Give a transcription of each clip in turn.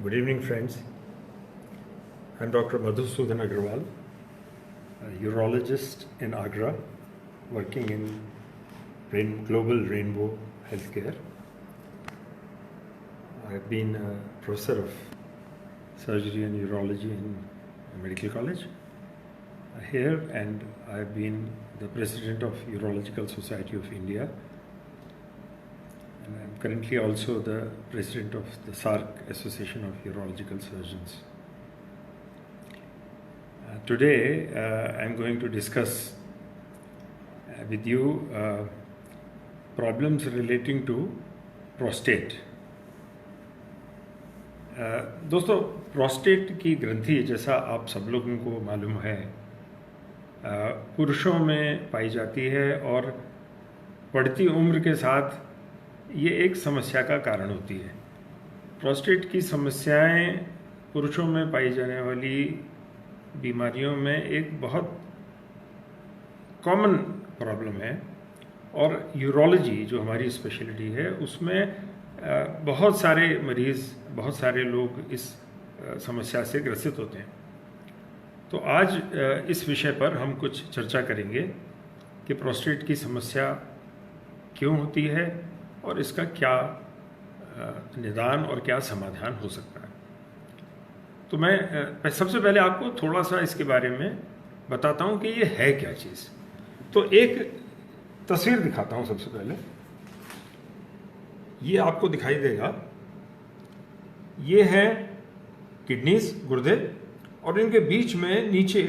Good evening, friends. I'm Dr. Madhusudan Agarwal, a urologist in Agra, working in Global Rainbow Healthcare. I've been a professor of surgery and urology in a medical college here, and I've been the president of Urological Society of India. And I'm currently also the president of the SARC, Association of Urological Surgeons. Today, I'm going to discuss with you problems relating to prostate. दोस्तों, prostate की ग्रंथि जैसा आप सब लोगों को मालूम है पुरुषों में पाई जाती है और बढ़ती उम्र के साथ ये एक समस्या का कारण होती है। प्रोस्टेट की समस्याएं पुरुषों में पाई जाने वाली बीमारियों में एक बहुत कॉमन प्रॉब्लम है और यूरोलॉजी जो हमारी स्पेशलिटी है उसमें बहुत सारे मरीज़, बहुत सारे लोग इस समस्या से ग्रसित होते हैं। तो आज इस विषय पर हम कुछ चर्चा करेंगे कि प्रोस्टेट की समस्या क्यों होती है और इसका क्या निदान और क्या समाधान हो सकता है। तो मैं सबसे पहले आपको थोड़ा सा इसके बारे में बताता हूँ कि ये है क्या चीज़। तो एक तस्वीर दिखाता हूँ सबसे पहले। ये आपको दिखाई देगा, ये है किडनीज, गुर्दे, और इनके बीच में नीचे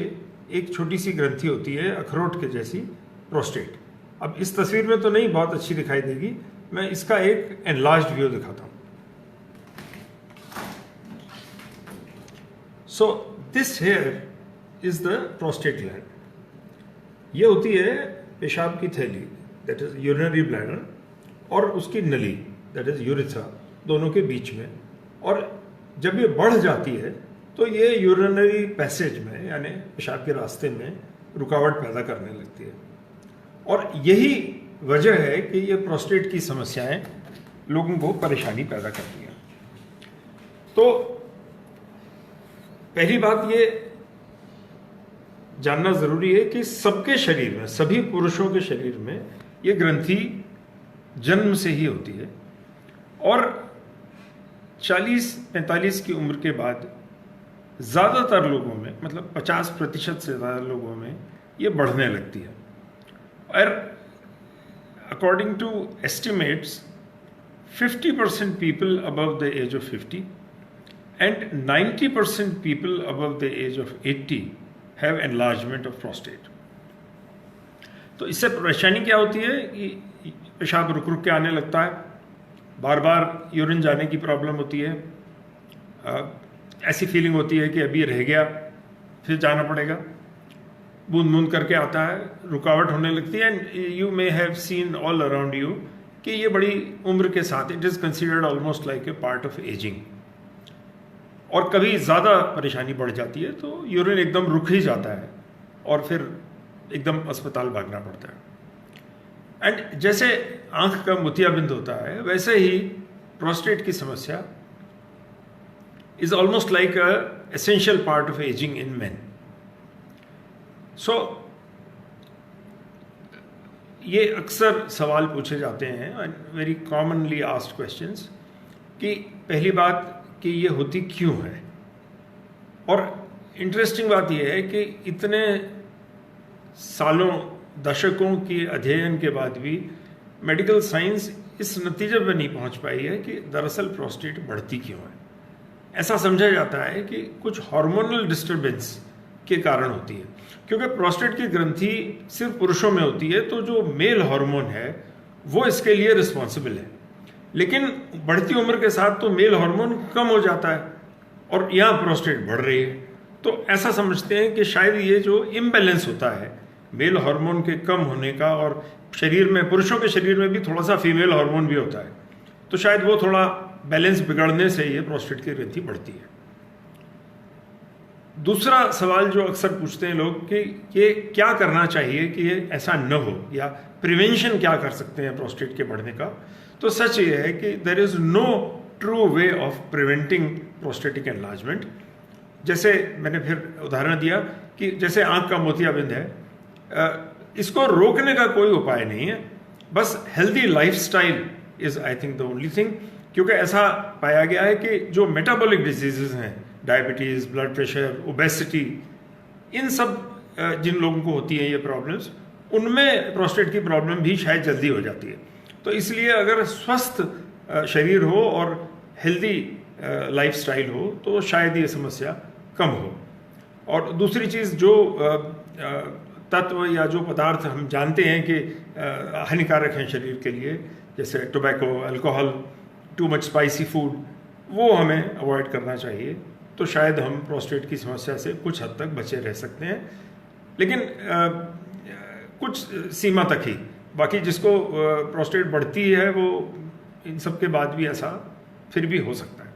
एक छोटी सी ग्रंथि होती है अखरोट के जैसी, प्रोस्टेट। अब इस तस्वीर में तो नहीं बहुत अच्छी दिखाई देगी, मैं इसका एक एनलार्ज्ड व्यू दिखाता हूं। So this here is the prostate gland. ये होती है पेशाब की थैली, दैट इज यूरिनरी ब्लैडर, और उसकी नली, दैट इज यूरिथ्रा, दोनों के बीच में। और जब ये बढ़ जाती है तो ये यूरिनरी पैसेज में, यानी पेशाब के रास्ते में रुकावट पैदा करने लगती है। और यही वजह है कि ये प्रोस्टेट की समस्याएं लोगों को परेशानी पैदा करती हैं। तो पहली बात ये जानना जरूरी है कि सबके शरीर में, सभी पुरुषों के शरीर में ये ग्रंथि जन्म से ही होती है और 40-45 की उम्र के बाद ज़्यादातर लोगों में, मतलब 50% से ज़्यादा लोगों में ये बढ़ने लगती है। और according to estimates, 50% people above the age of 50 and 90% people above the age of 80 have enlargement of prostate. तो इससे परेशानी क्या होती है कि पेशाब रुक रुक के आने लगता है, बार बार यूरिन जाने की प्रॉब्लम होती है, ऐसी फीलिंग होती है कि अभी रह गया फिर जाना पड़ेगा, बूंद बूंद करके आता है, रुकावट होने लगती है। And you may have seen all around you कि ये बड़ी उम्र के साथ it is considered almost like a part of ageing. और कभी ज़्यादा परेशानी बढ़ जाती है तो यूरिन एकदम रुक ही जाता है और फिर एकदम अस्पताल भागना पड़ता है। एंड जैसे आंख का मोतियाबिंद होता है, वैसे ही प्रोस्टेट की समस्या is almost like a essential part of ageing in men. So ये अक्सर सवाल पूछे जाते हैं, वेरी कॉमनली आस्क्ड क्वेश्चंस, कि पहली बात कि ये होती क्यों है। और इंटरेस्टिंग बात यह है कि इतने सालों, दशकों के अध्ययन के बाद भी मेडिकल साइंस इस नतीजे पर नहीं पहुंच पाई है कि दरअसल प्रोस्टेट बढ़ती क्यों है। ऐसा समझा जाता है कि कुछ हार्मोनल डिस्टर्बेंस के कारण होती है, क्योंकि प्रोस्टेट की ग्रंथि सिर्फ पुरुषों में होती है तो जो मेल हार्मोन है वो इसके लिए रिस्पॉन्सिबल है। लेकिन बढ़ती उम्र के साथ तो मेल हार्मोन कम हो जाता है और यहाँ प्रोस्टेट बढ़ रही है। तो ऐसा समझते हैं कि शायद ये जो इम्बैलेंस होता है मेल हार्मोन के कम होने का, और शरीर में, पुरुषों के शरीर में भी थोड़ा सा फीमेल हार्मोन भी होता है, तो शायद वो थोड़ा बैलेंस बिगड़ने से ये प्रोस्टेट की ग्रंथि बढ़ती है। दूसरा सवाल जो अक्सर पूछते हैं लोग कि ये क्या करना चाहिए कि ये ऐसा न हो, या प्रिवेंशन क्या कर सकते हैं प्रोस्टेट के बढ़ने का। तो सच ये है कि there is no true way of preventing prostatic enlargement. जैसे मैंने फिर उदाहरण दिया कि जैसे आंख का मोतियाबिंद है, इसको रोकने का कोई उपाय नहीं है, बस healthy lifestyle is I think the only thing. क्योंकि ऐसा पाया गया है कि जो मेटाबॉलिक डिजीजेस हैं, डायबिटीज़, ब्लड प्रेशर, ओबेसिटी, इन सब जिन लोगों को होती है ये प्रॉब्लम्स, उनमें प्रोस्टेट की प्रॉब्लम भी शायद जल्दी हो जाती है। तो इसलिए अगर स्वस्थ शरीर हो और हेल्दी लाइफस्टाइल हो तो शायद ये समस्या कम हो। और दूसरी चीज़, जो तत्व या जो पदार्थ हम जानते हैं कि हानिकारक हैं शरीर के लिए, जैसे tobacco, alcohol, too much spicy food, वो हमें अवॉइड करना चाहिए। तो शायद हम प्रोस्टेट की समस्या से कुछ हद तक बचे रह सकते हैं, लेकिन कुछ सीमा तक ही। बाकी जिसको प्रोस्टेट बढ़ती है वो इन सब के बाद भी ऐसा फिर भी हो सकता है।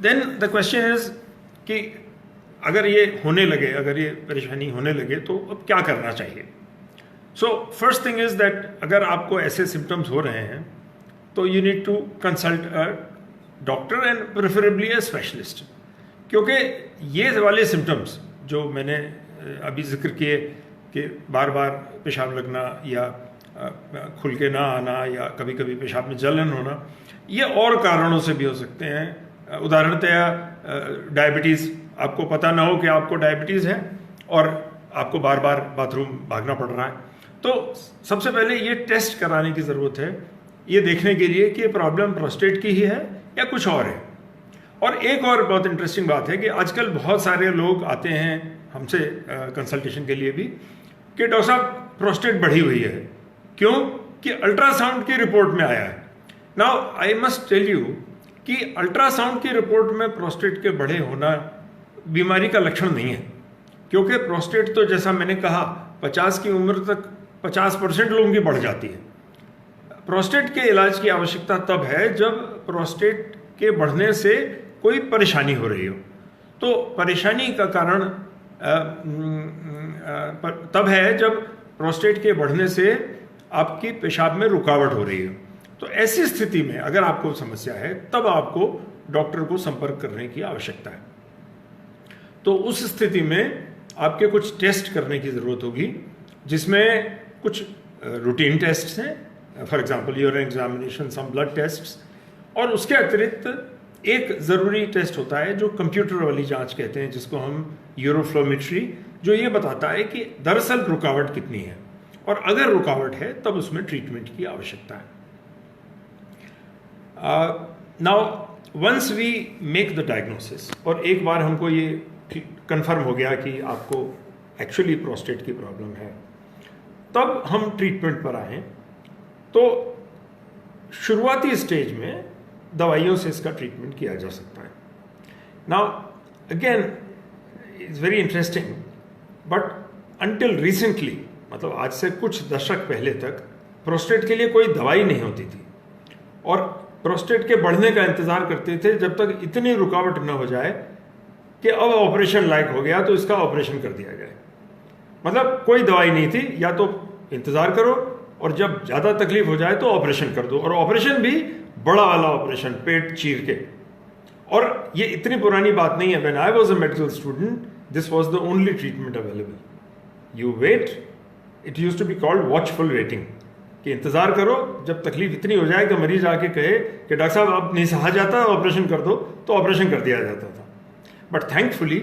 देन द क्वेश्चन इज कि अगर ये होने लगे, अगर ये परेशानी होने लगे तो अब क्या करना चाहिए। So first thing is that अगर आपको ऐसे सिम्टम्स हो रहे हैं तो you need to consult a doctor and preferably a specialist. क्योंकि ये वाले सिम्टम्स जो मैंने अभी जिक्र किए कि बार बार पेशाब लगना या खुल के ना आना या कभी कभी पेशाब में जलन होना, ये और कारणों से भी हो सकते हैं। उदाहरणतया डायबिटीज़, आपको पता ना हो कि आपको डायबिटीज़ है और आपको बार बार बाथरूम भागना पड़ रहा है, तो सबसे पहले ये टेस्ट कराने की ज़रूरत है, ये देखने के लिए कि प्रॉब्लम प्रोस्टेट की ही है या कुछ और है। और एक और बहुत इंटरेस्टिंग बात है कि आजकल बहुत सारे लोग आते हैं हमसे कंसल्टेशन के लिए भी कि डॉक्टर साहब प्रोस्टेट बढ़ी हुई है, क्यों कि अल्ट्रासाउंड की रिपोर्ट में आया है। Now I must tell you कि अल्ट्रासाउंड की रिपोर्ट में प्रोस्टेट के बढ़े होना बीमारी का लक्षण नहीं है, क्योंकि प्रोस्टेट तो जैसा मैंने कहा 50 की उम्र तक 50% लोगों की बढ़ जाती है। प्रोस्टेट के इलाज की आवश्यकता तब है जब प्रोस्टेट के बढ़ने से कोई परेशानी हो रही हो। तो परेशानी का कारण तब है जब प्रोस्टेट के बढ़ने से आपकी पेशाब में रुकावट हो रही हो। तो ऐसी स्थिति में अगर आपको समस्या है तब आपको डॉक्टर को संपर्क करने की आवश्यकता है। तो उस स्थिति में आपके कुछ टेस्ट करने की ज़रूरत होगी, जिसमें कुछ रूटीन टेस्ट हैं, for example urine examination, some blood tests, और उसके अतिरिक्त एक ज़रूरी टेस्ट होता है जो कंप्यूटर वाली जांच कहते हैं, जिसको हम यूरोफ्लोमेट्री, जो ये बताता है कि दरअसल रुकावट कितनी है, और अगर रुकावट है तब उसमें ट्रीटमेंट की आवश्यकता है। Now once we make the diagnosis, और एक बार हमको ये कंफर्म हो गया कि आपको एक्चुअली प्रोस्टेट की प्रॉब्लम है, तब हम ट्रीटमेंट पर आए। तो शुरुआती स्टेज में दवाइयों से इसका ट्रीटमेंट किया जा सकता है। Now again it's very interesting, but until recently, मतलब आज से कुछ दशक पहले तक प्रोस्टेट के लिए कोई दवाई नहीं होती थी, और प्रोस्टेट के बढ़ने का इंतज़ार करते थे जब तक इतनी रुकावट न हो जाए कि अब ऑपरेशन लायक हो गया तो इसका ऑपरेशन कर दिया जाए। मतलब कोई दवाई नहीं थी, या तो इंतज़ार करो और जब ज़्यादा तकलीफ हो जाए तो ऑपरेशन कर दो, और ऑपरेशन भी बड़ा वाला ऑपरेशन, पेट चीर के। और ये इतनी पुरानी बात नहीं है। When I was a medical student this was the only treatment available. You wait, it used to be called watchful waiting, कि इंतज़ार करो जब तकलीफ इतनी हो जाए कि मरीज आके कहे कि डॉक्टर साहब अब नहीं सहा जाता, ऑपरेशन कर दो, तो ऑपरेशन कर दिया जाता था। But thankfully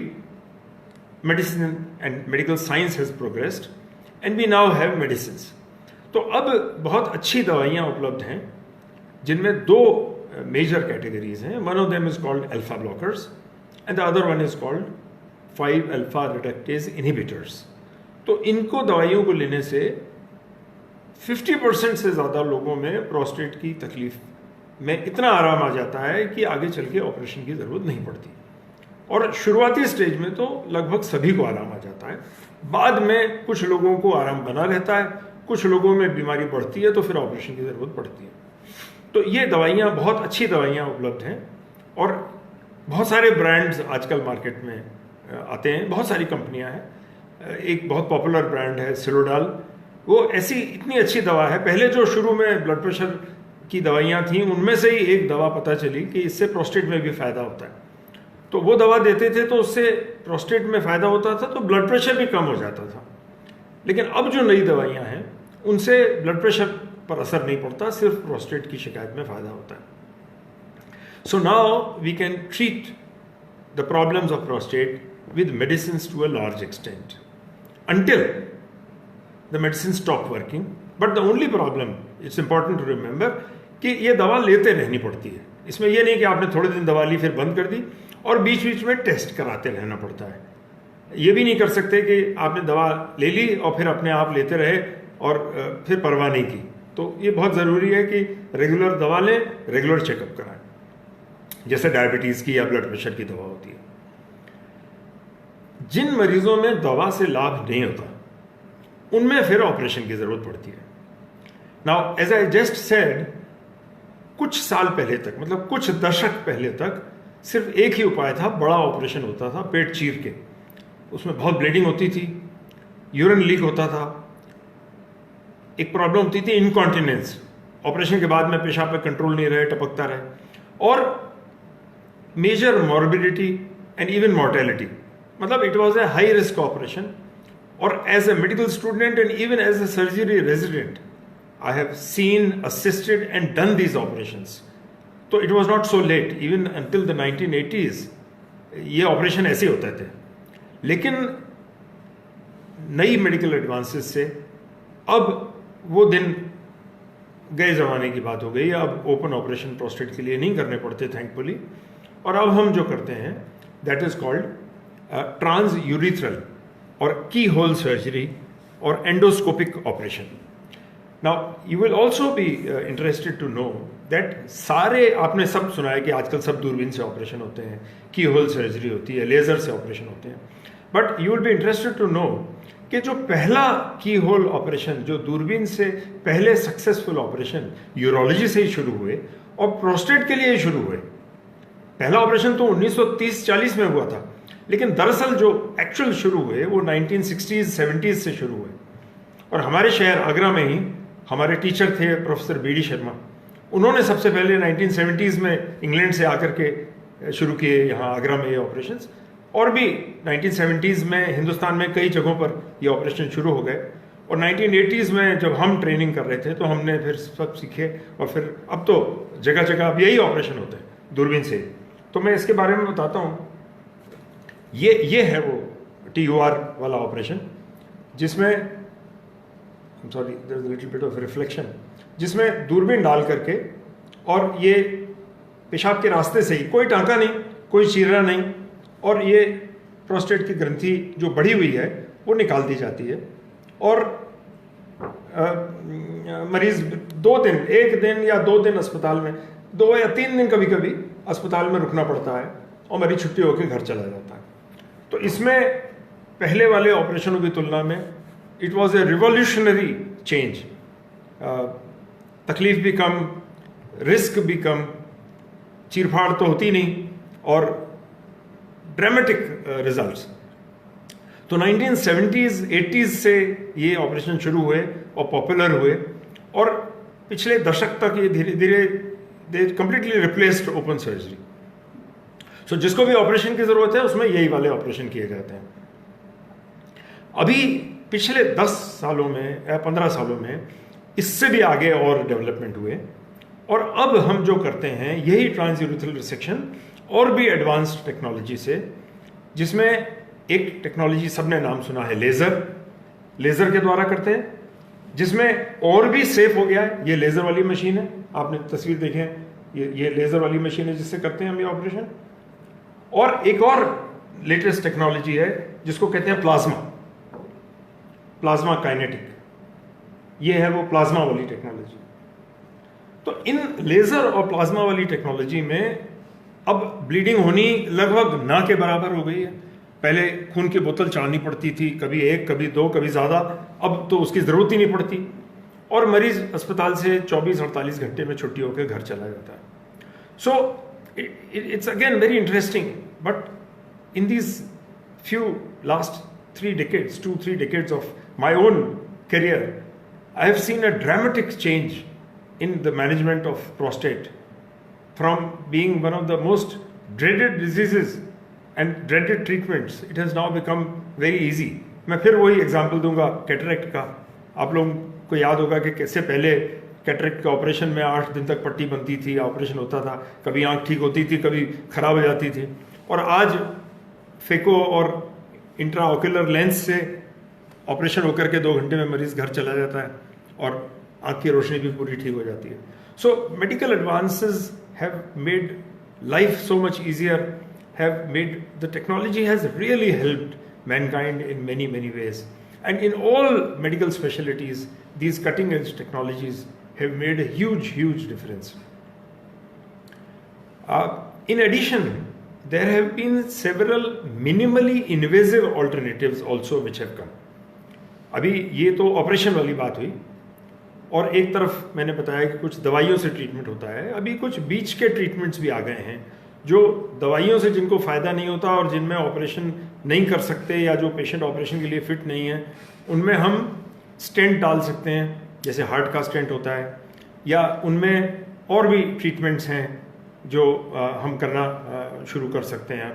medicine and medical science has progressed and we now have medicines. तो अब बहुत अच्छी दवाइयाँ उपलब्ध हैं, जिनमें दो मेजर कैटेगरीज हैं। One of them is called alpha blockers and the other one is called five alpha reductase inhibitors. तो इनको दवाइयों को लेने से 50% से ज़्यादा लोगों में प्रोस्टेट की तकलीफ में इतना आराम आ जाता है कि आगे चल के ऑपरेशन की ज़रूरत नहीं पड़ती। और शुरुआती स्टेज में तो लगभग सभी को आराम आ जाता है। बाद में कुछ लोगों को आराम बना रहता है, कुछ लोगों में बीमारी बढ़ती है तो फिर ऑपरेशन की ज़रूरत पड़ती है। तो ये दवाइयाँ, बहुत अच्छी दवाइयाँ उपलब्ध हैं, और बहुत सारे ब्रांड्स आजकल मार्केट में आते हैं, बहुत सारी कंपनियाँ हैं। एक बहुत पॉपुलर ब्रांड है सिलोडाल, वो ऐसी इतनी अच्छी दवा है। पहले जो शुरू में ब्लड प्रेशर की दवाइयाँ थी, उनमें से ही एक दवा पता चली कि इससे प्रोस्टेट में भी फ़ायदा होता है। तो वो दवा देते थे तो उससे प्रोस्टेट में फ़ायदा होता था, तो ब्लड प्रेशर भी कम हो जाता था। लेकिन अब जो नई दवाइयाँ हैं उनसे ब्लड प्रेशर पर असर नहीं पड़ता, सिर्फ प्रोस्टेट की शिकायत में फ़ायदा होता है। So now we can treat the problems of prostate with medicines to a large extent until the medicines stop working. But the only problem, it's important to remember, कि ये दवा लेते रहनी पड़ती है। इसमें ये नहीं कि आपने थोड़े दिन दवा ली फिर बंद कर दी और बीच बीच में टेस्ट कराते रहना पड़ता है। ये भी नहीं कर सकते कि आपने दवा ले ली और फिर अपने आप लेते रहे और फिर परवाह नहीं की। तो ये बहुत ज़रूरी है कि रेगुलर दवा लें, रेगुलर चेकअप कराएं, जैसे डायबिटीज़ की या ब्लड प्रेशर की दवा होती है। जिन मरीजों में दवा से लाभ नहीं होता उनमें फिर ऑपरेशन की जरूरत पड़ती है। Now as I just said, कुछ साल पहले तक, मतलब कुछ दशक पहले तक सिर्फ एक ही उपाय था, बड़ा ऑपरेशन होता था पेट चीर के। उसमें बहुत ब्लीडिंग होती थी, यूरिन लीक होता था, एक प्रॉब्लम होती थी इनकॉन्टिनेंस, ऑपरेशन के बाद में पेशाब पे कंट्रोल नहीं रहे, टपकता रहे, और major morbidity and even mortality. मतलब it was a high risk operation. और as a medical student and even as a surgery resident I have seen, assisted and done these operations. तो it was not so late, even until the 1980s ये operation ऐसे होते थे। लेकिन नई medical advances से अब वो दिन गए ज़माने की बात हो गई। अब ओपन ऑपरेशन प्रोस्टेट के लिए नहीं करने पड़ते थैंकफुली। और अब हम जो करते हैं that is called trans urethral और की होल सर्जरी और endoscopic operation. Now you will also be interested to know that सारे, आपने सब सुना है कि आजकल सब दूरबीन से ऑपरेशन होते हैं, की होल सर्जरी होती है, लेज़र से ऑपरेशन होते हैं। But you will be interested to know कि जो पहला की होल ऑपरेशन, जो दूरबीन से पहले सक्सेसफुल ऑपरेशन यूरोलॉजी से ही शुरू हुए और प्रोस्टेट के लिए ही शुरू हुए। पहला ऑपरेशन तो 1930-40 में हुआ था, लेकिन दरअसल जो एक्चुअल शुरू हुए वो 1960s-70s से शुरू हुए। और हमारे शहर आगरा में ही हमारे टीचर थे प्रोफेसर बी डी शर्मा, उन्होंने सबसे पहले 1970s में इंग्लैंड से आकर के शुरू किए यहाँ आगरा में ये ऑपरेशंस। और भी 1970s में हिंदुस्तान में कई जगहों पर ये ऑपरेशन शुरू हो गए। और 1980s में जब हम ट्रेनिंग कर रहे थे तो हमने फिर सब सीखे, और फिर अब तो जगह जगह अब यही ऑपरेशन होते हैं दूरबीन से। तो मैं इसके बारे में बताता हूँ। ये है वो TUR वाला ऑपरेशन, जिसमें sorry there is a little bit of reflection, जिसमें दूरबीन डाल करके और ये पेशाब के रास्ते से ही, कोई टांका नहीं, कोई चीरा नहीं, और ये प्रोस्टेट की ग्रंथि जो बढ़ी हुई है वो निकाल दी जाती है। और मरीज 2 दिन, 1 दिन या 2 दिन अस्पताल में, 2 या 3 दिन कभी कभी अस्पताल में रुकना पड़ता है और मरीज छुट्टी होकर घर चला जाता है। तो इसमें पहले वाले ऑपरेशनों की तुलना में it was A revolutionary change. तकलीफ भी कम, रिस्क भी कम, चीरफाड़ तो होती नहीं, और ड्रामेटिक रिजल्ट्स। तो 1970s 80s से ये ऑपरेशन शुरू हुए और पॉपुलर हुए, और पिछले दशक तक ये धीरे धीरे they completely replaced open surgery. So जिसको भी ऑपरेशन की जरूरत है उसमें यही वाले ऑपरेशन किए जाते हैं। अभी पिछले 10 सालों में या 15 सालों में इससे भी आगे और डेवलपमेंट हुए, और अब हम जो करते हैं यही ट्रांसयूरिथ्रल रिसेक्शन और भी एडवांस्ड टेक्नोलॉजी से, जिसमें एक टेक्नोलॉजी सबने नाम सुना है, लेज़र के द्वारा करते हैं, जिसमें और भी सेफ हो गया है। ये लेज़र वाली मशीन है, आपने तस्वीर देखे हैं, ये लेज़र वाली मशीन है जिससे करते हैं हम ये ऑपरेशन। और एक और लेटेस्ट टेक्नोलॉजी है जिसको कहते हैं प्लाज्मा काइनेटिक, ये है वो प्लाज्मा वाली टेक्नोलॉजी। तो इन लेज़र और प्लाज्मा वाली टेक्नोलॉजी में अब ब्लीडिंग होनी लगभग ना के बराबर हो गई है। पहले खून की बोतल चढ़ानी पड़ती थी, कभी 1, कभी 2, कभी ज़्यादा, अब तो उसकी ज़रूरत ही नहीं पड़ती, और मरीज अस्पताल से 24-48 घंटे में छुट्टी होकर घर चला जाता है। सो it's again very interesting, but in these few last 2-3 decades of my own career, I have seen a dramatic change in the management of prostate from being one of the most dreaded diseases and dreaded treatments, it has now become very easy. मैं फिर वही example दूंगा cataract का. आप लोगों को याद होगा कि कैसे पहले कैटरेक्ट के ऑपरेशन में 8 दिन तक पट्टी बनती थी, ऑपरेशन होता था, कभी आंख ठीक होती थी, कभी खराब हो जाती थी. और आज फेको और इंट्राओक्यूलर लेंस से ऑपरेशन होकर के 2 घंटे में मरीज घर चला जाता है और आंख की रोशनी भी पूरी ठीक हो जाती है. So medical advances have made life so much easier, have made the technology has really helped mankind in many ways, and in all medical specialties these cutting edge technologies have made a huge difference. In addition, there have been several minimally invasive alternatives also which have come. अभी ये तो operation वाली बात हुई, और एक तरफ मैंने बताया कि कुछ दवाइयों से ट्रीटमेंट होता है. अभी कुछ बीच के ट्रीटमेंट्स भी आ गए हैं जो दवाइयों से जिनको फ़ायदा नहीं होता और जिनमें ऑपरेशन नहीं कर सकते या जो पेशेंट ऑपरेशन के लिए फ़िट नहीं है, उनमें हम स्टेंट डाल सकते हैं, जैसे हार्ट का स्टेंट होता है, या उनमें और भी ट्रीटमेंट्स हैं जो हम करना शुरू कर सकते हैं.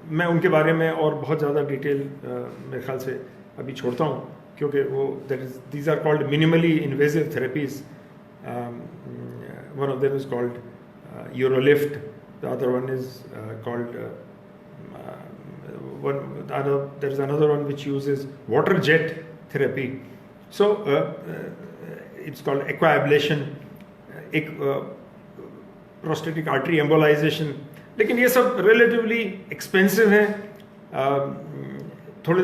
मैं उनके बारे में और बहुत ज़्यादा डिटेल मेरे ख्याल से अभी छोड़ता हूँ, क्योंकि वो these are called minimally invasive therapies. One of them is called Urolift. The other one is called there is another one which uses water jet therapy. So it's called aquablation, prostatic artery embolization. लेकिन ये सब relatively expensive हैं, थोड़े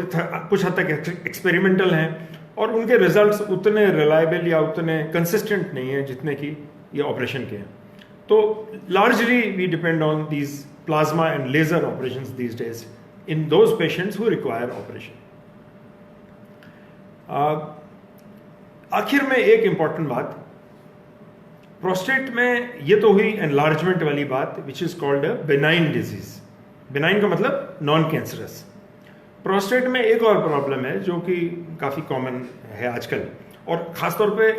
कुछ हद तक experimental हैं, और उनके रिजल्ट्स उतने रिलायबल या उतने कंसिस्टेंट नहीं हैं जितने कि ये ऑपरेशन के हैं. तो largely we depend on these plasma and laser operations these days in those patients who require operation. आखिर में एक इम्पॉर्टेंट बात, प्रोस्टेट में ये तो हुई एनलार्जमेंट वाली बात, which is called a benign disease. Benign का मतलब नॉन कैंसरस. प्रोस्टेट में एक और प्रॉब्लम है जो कि काफ़ी कॉमन है आजकल, और ख़ासतौर पे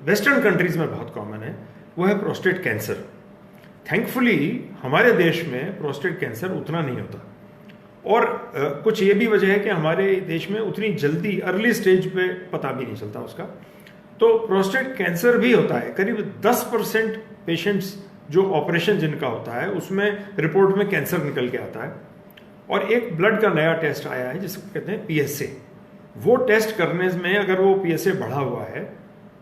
वेस्टर्न कंट्रीज़ में बहुत कॉमन है, वो है प्रोस्टेट कैंसर. थैंकफुली हमारे देश में प्रोस्टेट कैंसर उतना नहीं होता, और कुछ ये भी वजह है कि हमारे देश में उतनी जल्दी अर्ली स्टेज पे पता भी नहीं चलता उसका. तो प्रोस्टेट कैंसर भी होता है. करीब 10% पेशेंट्स जो ऑपरेशन जिनका होता है उसमें रिपोर्ट में कैंसर निकल के आता है. और एक ब्लड का नया टेस्ट आया है जिसको कहते हैं PSA. वो टेस्ट करने में अगर वो PSA बढ़ा हुआ है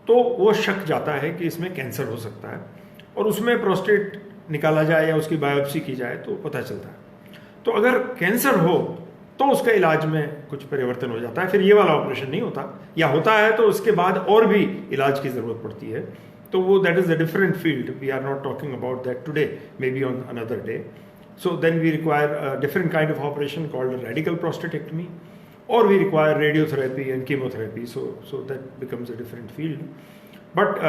तो वो शक जाता है कि इसमें कैंसर हो सकता है, और उसमें प्रोस्टेट निकाला जाए या उसकी बायोप्सी की जाए तो पता चलता है. तो अगर कैंसर हो तो उसका इलाज में कुछ परिवर्तन हो जाता है, फिर ये वाला ऑपरेशन नहीं होता, या होता है तो उसके बाद और भी इलाज की ज़रूरत पड़ती है. तो वो that is a different field. We are not talking about that today, maybe on another day. So then we require a different kind of operation called a radical prostatectomy, or we require radiotherapy and chemotherapy. So that becomes a different field. But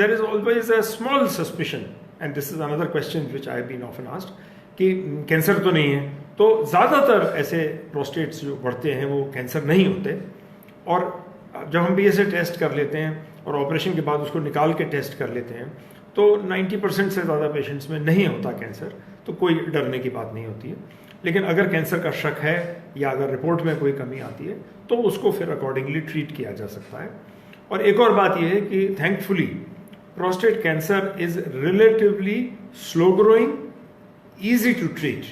there is always a small suspicion, and this is another question which I have been often asked, कि cancer तो नहीं है. तो ज़्यादातर ऐसे प्रोस्टेट्स जो बढ़ते हैं वो कैंसर नहीं होते, और जब हम PSA टेस्ट कर लेते हैं और ऑपरेशन के बाद उसको निकाल के टेस्ट कर लेते हैं तो 90% से ज़्यादा पेशेंट्स में नहीं होता कैंसर, तो कोई डरने की बात नहीं होती है. लेकिन अगर कैंसर का शक है या अगर रिपोर्ट में कोई कमी आती है तो उसको फिर अकॉर्डिंगली ट्रीट किया जा सकता है. और एक और बात यह है कि thankfully prostate cancer is relatively slow growing, easy to treat,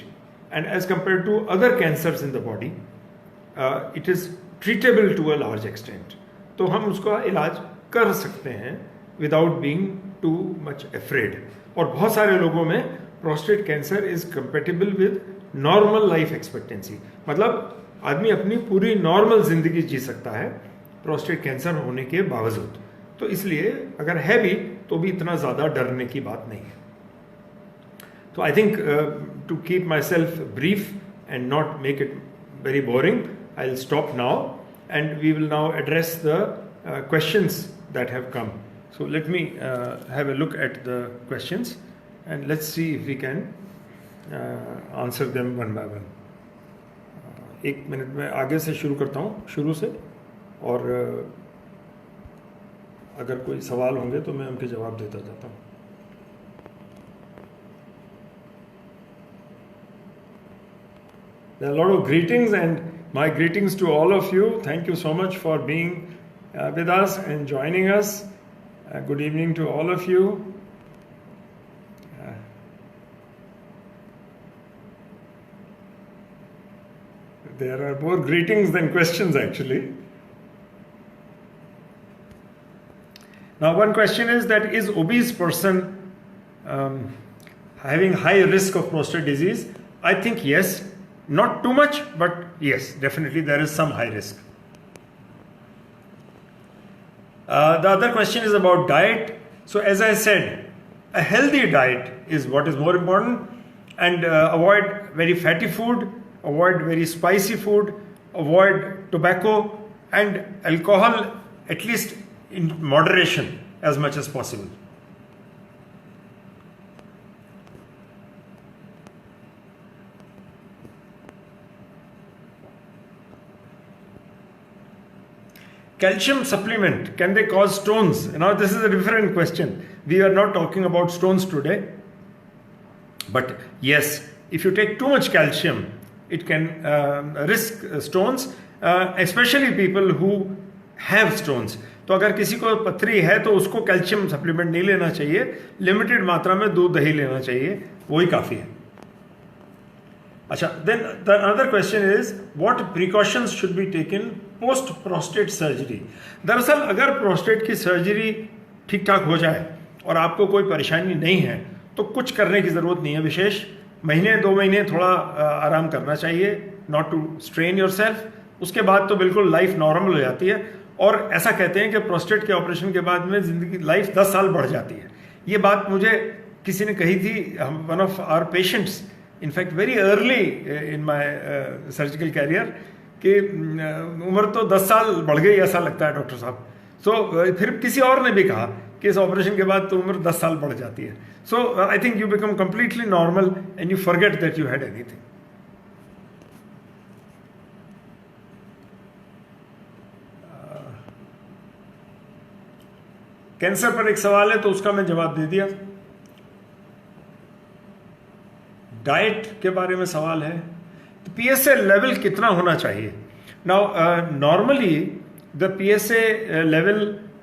and as compare to other cancers in the body it is treatable to a large extent. तो हम उसका इलाज कर सकते हैं without being too much afraid. और बहुत सारे लोगों में prostate cancer is compatible with normal life expectancy, मतलब आदमी अपनी पूरी नॉर्मल जिंदगी जी सकता है प्रोस्टेट कैंसर होने के बावजूद. तो इसलिए अगर है भी तो भी इतना ज़्यादा डरने की बात नहीं है. तो I think to keep myself brief and not make it very boring, I will stop now and we will now address the questions that have come. So let me have a look at the questions and let's see if we can answer them one by one. 1 minute में आगे से शुरू करता हूँ, शुरू से. और अगर कोई सवाल होंगे तो मैं उनके जवाब देता जाता हूँ. There are a lot of greetings, and my greetings to all of you. Thank you so much for being with us and joining us. Good evening to all of you. There are more greetings than questions, actually. Now, one question is that is obese person having high risk of prostate disease? I think yes. Not too much, but yes, definitely there is some high risk. The other question is about diet. So as I said, a healthy diet is what is more important, and avoid very fatty food, avoid very spicy food, avoid tobacco and alcohol, at least in moderation as much as possible. Calcium supplement, can they cause stones? Now this is a different question. We are not talking about stones today. But yes, if you take too much calcium, it can risk stones, especially people who have stones. तो अगर किसी को पथरी है तो उसको calcium supplement नहीं लेना चाहिए, लिमिटेड मात्रा में दूध दही लेना चाहिए, वही काफ़ी है. अच्छा, then the another question is what precautions should be taken post prostate surgery. दरअसल अगर प्रोस्टेट की सर्जरी ठीक ठाक हो जाए और आपको कोई परेशानी नहीं है तो कुछ करने की ज़रूरत नहीं है विशेष. महीने 2 महीने थोड़ा आराम करना चाहिए, not to strain yourself. उसके बाद तो बिल्कुल लाइफ नॉर्मल हो जाती है. और ऐसा कहते हैं कि प्रोस्टेट के ऑपरेशन के बाद में ज़िंदगी लाइफ 10 साल बढ़ जाती है. ये बात मुझे किसी ने कही थी, one of our patients, in fact very early in my surgical career, कि उम्र तो 10 साल बढ़ गई ऐसा लगता है डॉक्टर साहब. सो फिर किसी और ने भी कहा कि इस ऑपरेशन के बाद तो उम्र 10 साल बढ़ जाती है. So I think you become completely normal and you forget that you had anything. Cancer पर एक सवाल है तो उसका मैं जवाब दे दिया. डाइट के बारे में सवाल है, तो पीएसए लेवल कितना होना चाहिए? Now normally the PSA level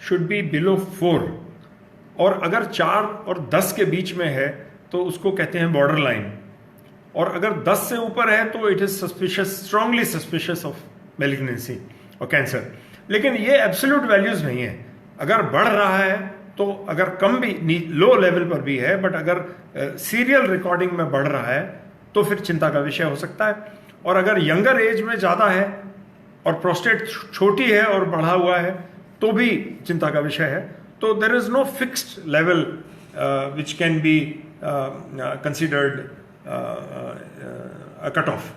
should be below 4, और अगर 4 और 10 के बीच में है तो उसको कहते हैं बॉर्डर लाइन, और अगर 10 से ऊपर है तो it is suspicious, strongly suspicious of malignancy और कैंसर. लेकिन ये एब्सोल्यूट वैल्यूज नहीं है. अगर बढ़ रहा है तो अगर कम भी लो लेवल पर भी है, बट अगर सीरियल रिकॉर्डिंग में बढ़ रहा है तो फिर चिंता का विषय हो सकता है. और अगर यंगर एज में ज़्यादा है और प्रोस्टेट छोटी है और बढ़ा हुआ है तो भी चिंता का विषय है. तो there is no fixed level which can be considered a cut off.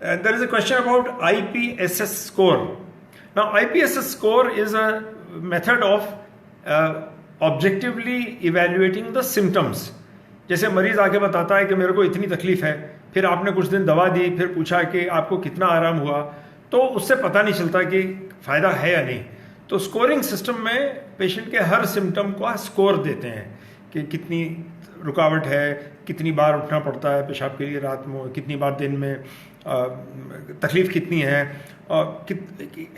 There is a question about IPSS score. Now, IPSS score is a method of objectively evaluating the symptoms. जैसे मरीज आके बताता है कि मेरे को इतनी तकलीफ है, फिर आपने कुछ दिन दवा दी, फिर पूछा कि आपको कितना आराम हुआ, तो उससे पता नहीं चलता कि फ़ायदा है या नहीं. तो स्कोरिंग सिस्टम में पेशेंट के हर सिम्टम का स्कोर देते हैं कि कितनी रुकावट है, कितनी बार उठना पड़ता है पेशाब के लिए रात में, कितनी बार दिन में, तकलीफ कितनी है, और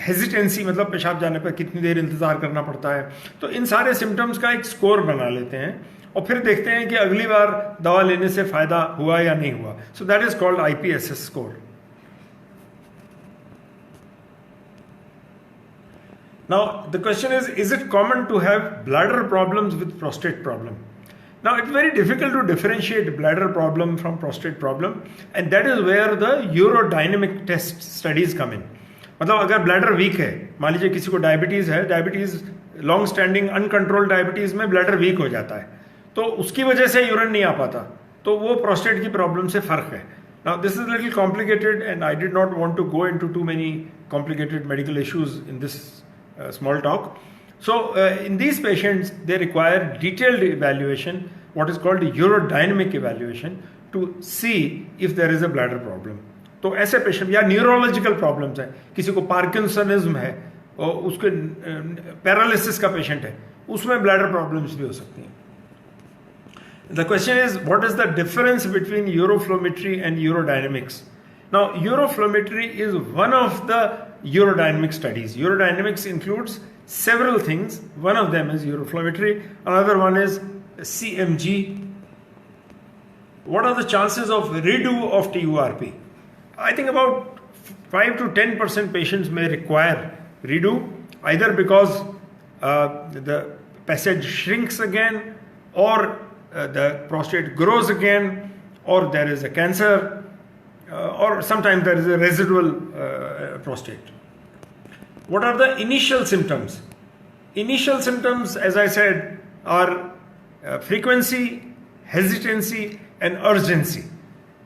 हेजिटेंसी मतलब पेशाब जाने पर कितनी देर इंतज़ार करना पड़ता है. तो इन सारे सिम्टम्स का एक स्कोर बना लेते हैं और फिर देखते हैं कि अगली बार दवा लेने से फ़ायदा हुआ या नहीं हुआ. So that is called IPSS score. Now the question is it common to have bladder problems with prostate problem? Now it's very difficult to differentiate bladder problem from prostate problem, and that is where the urodynamic test studies come in. मतलब अगर bladder week है, मान लीजिए किसी को diabetes है, diabetes long standing uncontrolled diabetes में bladder week हो जाता है, तो उसकी वजह से यूरिन नहीं आ पाता, तो वो प्रोस्टेट की प्रॉब्लम से फ़र्क है. Now this is a little complicated and I did not want to go into too many complicated medical issues in this small talk. So in these patients, they require detailed evaluation, what is called urodynamic evaluation, to see if there is a bladder problem. तो ऐसे patient, या neurological problems है, किसी को parkinsonism है और उसके paralysis का पेशेंट है, उसमें ब्लैडर प्रॉब्लम्स भी हो सकती हैं. The question is, what is the difference between uroflowmetry and urodynamics? Now, uroflowmetry is one of the urodynamic studies. Urodynamics includes several things. One of them is uroflowmetry. Another one is CMG. What are the chances of redo of TURP? I think about 5 to 10% patients may require redo, either because the passage shrinks again, or the prostate grows again, or there is a cancer, or sometimes there is a residual prostate. What are the initial symptoms? Initial symptoms, as I said, are frequency, hesitancy and urgency.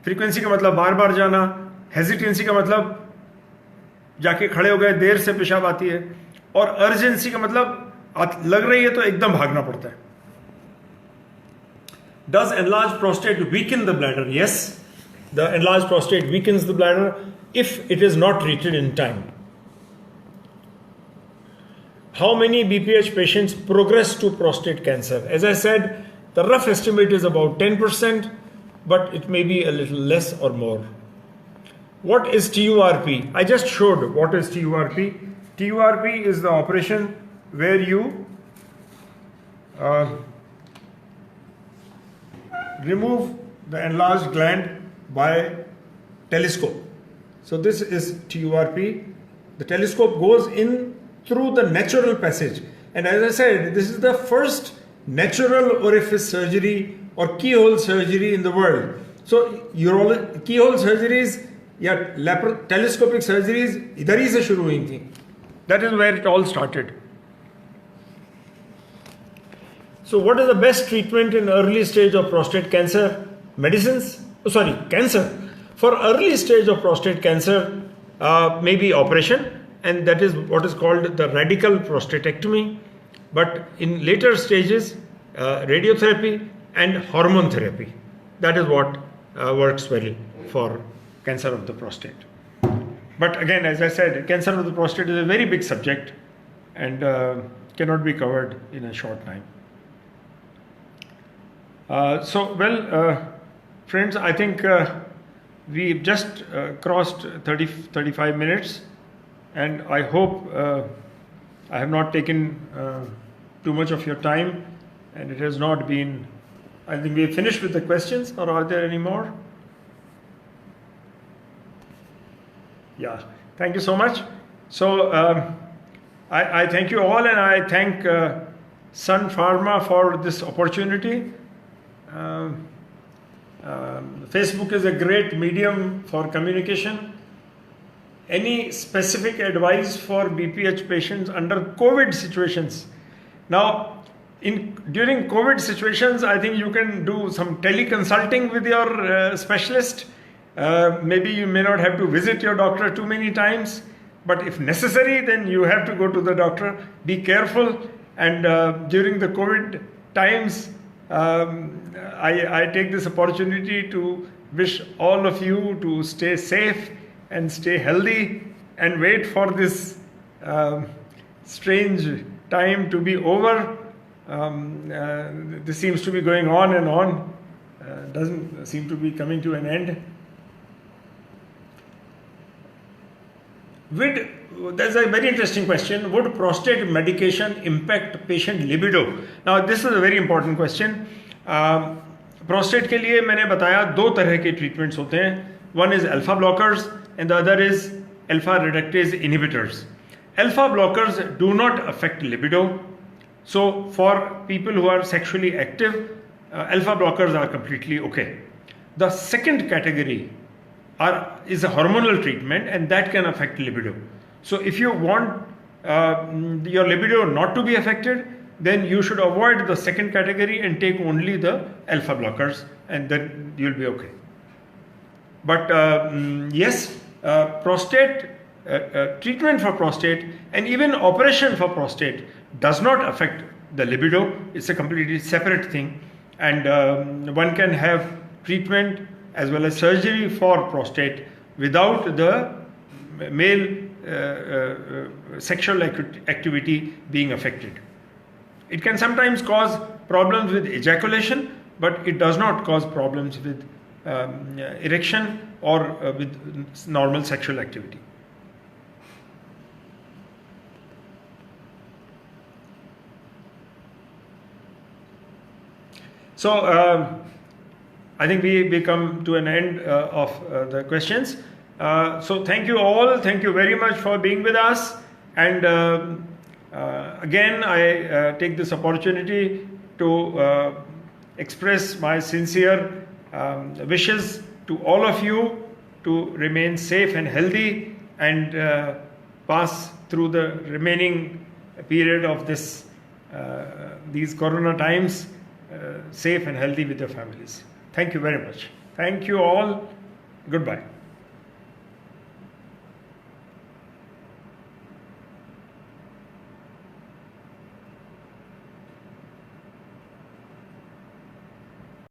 Frequency का मतलब बार बार जाना, hesitancy का मतलब जाके खड़े हो गए, देर से पेशाब आती है, और urgency का मतलब लग रही है तो एकदम भागना पड़ता है. Does enlarged prostate weaken the bladder? Yes, the enlarged prostate weakens the bladder if it is not treated in time. How many BPH patients progress to prostate cancer? As I said, the rough estimate is about 10%, but it may be a little less or more. What is TURP? I just showed what is TURP. TURP is the operation where you remove the enlarged gland by telescope. So this is TURP. The telescope goes in through the natural passage. And as I said, this is the first natural orifice surgery or keyhole surgery in the world. So keyhole surgeries या telescopic surgeries इधर ही से शुरू हुई थी. That is where it all started. So what is the best treatment in early stage of prostate cancer? Cancer. For early stage of prostate cancer, maybe operation, and that is what is called the radical prostatectomy. But in later stages, radiotherapy and hormone therapy. That is what works well for cancer of the prostate. But again, as I said, cancer of the prostate is a very big subject and cannot be covered in a short time. Friends, I think we've just crossed 35 minutes, and I hope I have not taken too much of your time, and it has not been. I think we've finished with the questions, or are there any more? Yeah, thank you so much. So I thank you all, and I thank Sun Pharma for this opportunity. Facebook is a great medium for communication. Any specific advice for BPH patients under COVID situations? Now, during COVID situations, I think you can do some teleconsulting with your specialist. Maybe you may not have to visit your doctor too many times, but if necessary, then you have to go to the doctor. Be careful, and during the COVID times, I take this opportunity to wish all of you to stay safe and stay healthy and wait for this strange time to be over. This seems to be going on and on, doesn't seem to be coming to an end. That's a very interesting question. Would prostate medication impact patient libido? Now, this is a very important question. Prostate के लिए मैंने बताया दो तरह के treatments होते हैं. One is alpha blockers and the other is alpha reductase inhibitors. Alpha blockers do not affect libido. So for people who are sexually active, alpha blockers are completely okay. The second category is a hormonal treatment, and that can affect libido. So if you want your libido not to be affected, then you should avoid the second category and take only the alpha blockers, and then you'll be okay. But yes, prostate treatment for prostate and even operation for prostate does not affect the libido. It's a completely separate thing, and one can have treatment as well as surgery for prostate without the male sexual activity being affected. It can sometimes cause problems with ejaculation, but it does not cause problems with erection or with normal sexual activity. So I think we come to an end of the questions. So thank you all. Thank you very much for being with us. And again, I take this opportunity to express my sincere wishes to all of you to remain safe and healthy and pass through the remaining period of these corona times safe and healthy with your families. Thank you very much. Thank you all. Goodbye.